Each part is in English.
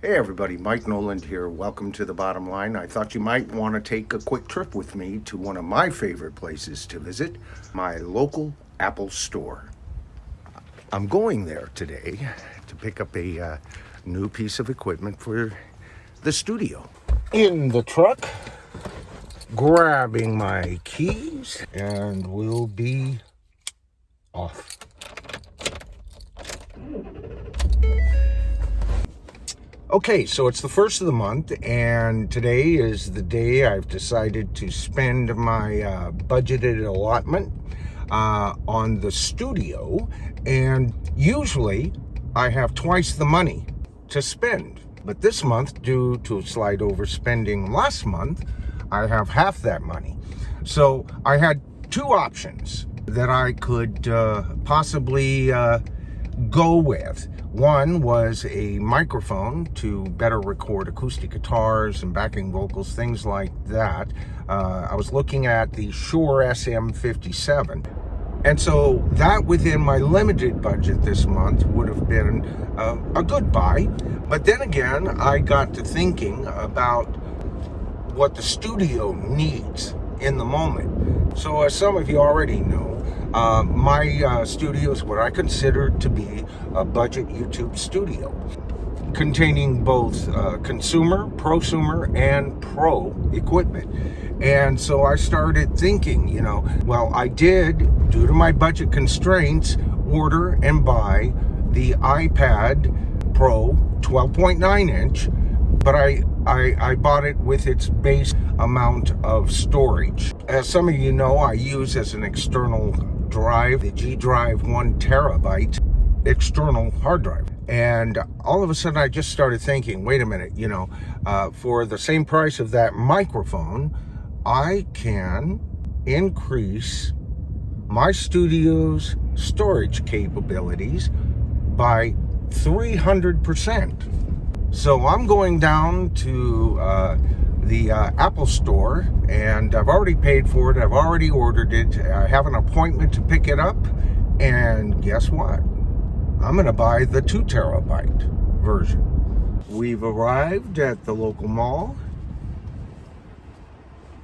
Hey everybody, Mike Noland here. Welcome to the bottom line. I thought you might want to take a quick trip with me to one of my favorite places to visit, my local Apple store. I'm going there today to pick up a new piece of equipment for the studio. In the truck, grabbing my keys, and we'll be off. Okay, so it's the first of the month, and today is the day I've decided to spend my budgeted allotment on the studio. And usually I have twice the money to spend. But this month, due to a slight overspending last month, I have half that money. So I had two options that I could possibly go with. One was a microphone to better record acoustic guitars and backing vocals, things like that. I was looking at the Shure SM57. And so that within my limited budget this month would have been a good buy. But then again, I got to thinking about what the studio needs in the moment. So as some of you already know, my studio is what I consider to be a budget YouTube studio, containing both consumer, prosumer, and pro equipment. And so I started thinking, well, I did, due to my budget constraints, order and buy the iPad Pro 12.9 inch, but I bought it with its base amount of storage. As some of you know, I use as an external drive the G Drive 1 terabyte external hard drive. And all of a sudden I just started thinking, wait a minute, for the same price of that microphone, I can increase my studio's storage capabilities by 300%. So I'm going down to the Apple store, and I've already paid for it. I've already ordered it. I have an appointment to pick it up. And guess what? I'm going to buy the 2 terabyte version. We've arrived at the local mall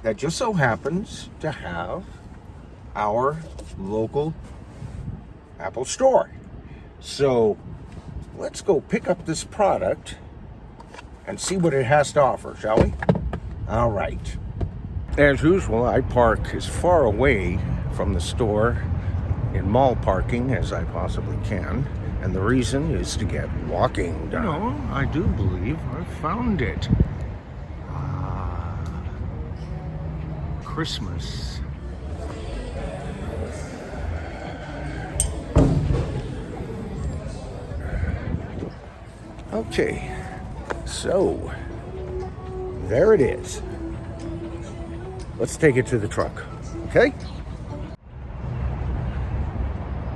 that just so happens to have our local Apple store. So let's go pick up this product and see what it has to offer, shall we? All right. As usual, I park as far away from the store in mall parking as I possibly can. And the reason is to get walking done. No, I do believe I found it. Christmas. Okay, so there it is. Let's take it to the truck, okay?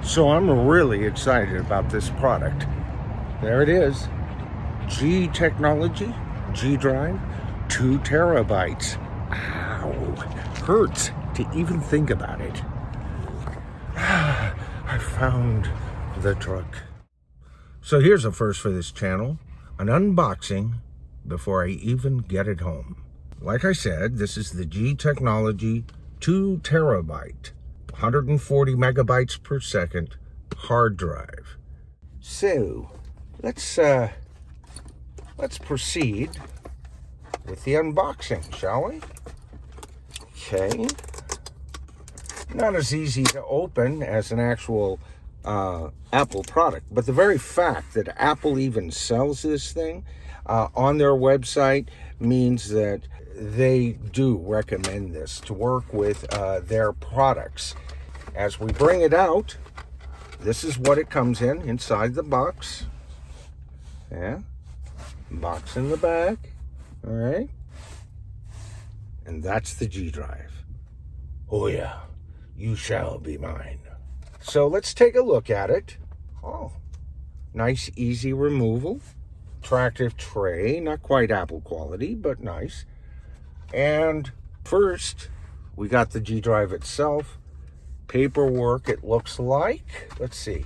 So I'm really excited about this product. There it is. G-Thechnology, G-Drive, 2 terabytes. Ow, hurts to even think about it. I found the truck. So here's a first for this channel, an unboxing before I even get it home. Like I said, this is the G-Thechnology 2 terabyte, 140 megabytes per second hard drive. So let's proceed with the unboxing, shall we? Okay. Not as easy to open as an actual Apple product, but the very fact that Apple even sells this thing on their website means that they do recommend this to work with their products. As we bring it out, this is what it comes in inside the box. Yeah, box in the back. All right, and that's the G Drive. Oh yeah, you shall be mine. So let's take a look at it. Oh, nice, easy removal. Attractive tray, not quite Apple quality, but nice. And first, we got the G Drive itself. Paperwork, it looks like. Let's see.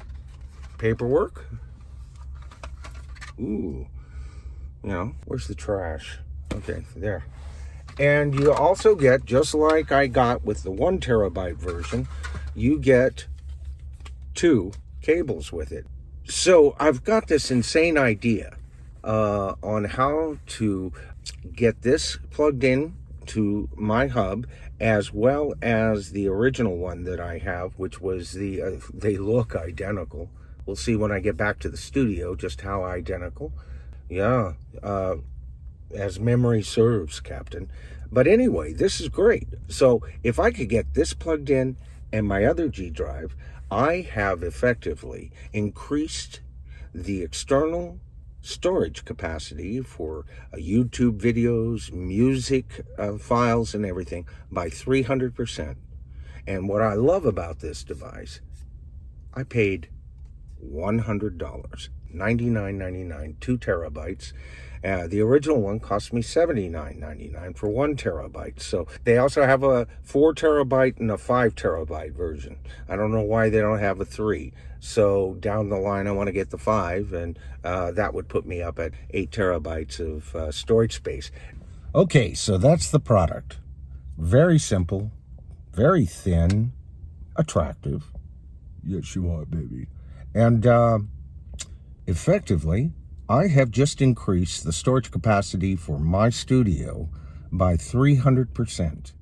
Paperwork. Ooh, You know, where's the trash? Okay, there. And you also get, just like I got with the 1 terabyte version, you get 2 cables with it. So I've got this insane idea on how to get this plugged in to my hub, as well as the original one that I have, which was they look identical. We'll see when I get back to the studio just how identical. Yeah, as memory serves, Captain. But anyway, this is great. So if I could get this plugged in and my other G drive, I have effectively increased the external storage capacity for YouTube videos, music files, and everything by 300%. And what I love about this device, I paid $100, $99.99, 2 terabytes. The original one cost me $79.99 for 1 terabyte. So they also have a 4 terabyte and a 5 terabyte version. I don't know why they don't have a 3. So down the line, I want to get the 5, and that would put me up at 8 terabytes of storage space. Okay, so that's the product. Very simple, very thin, attractive. Yes, you are, baby. And effectively, I have just increased the storage capacity for my studio by 300%.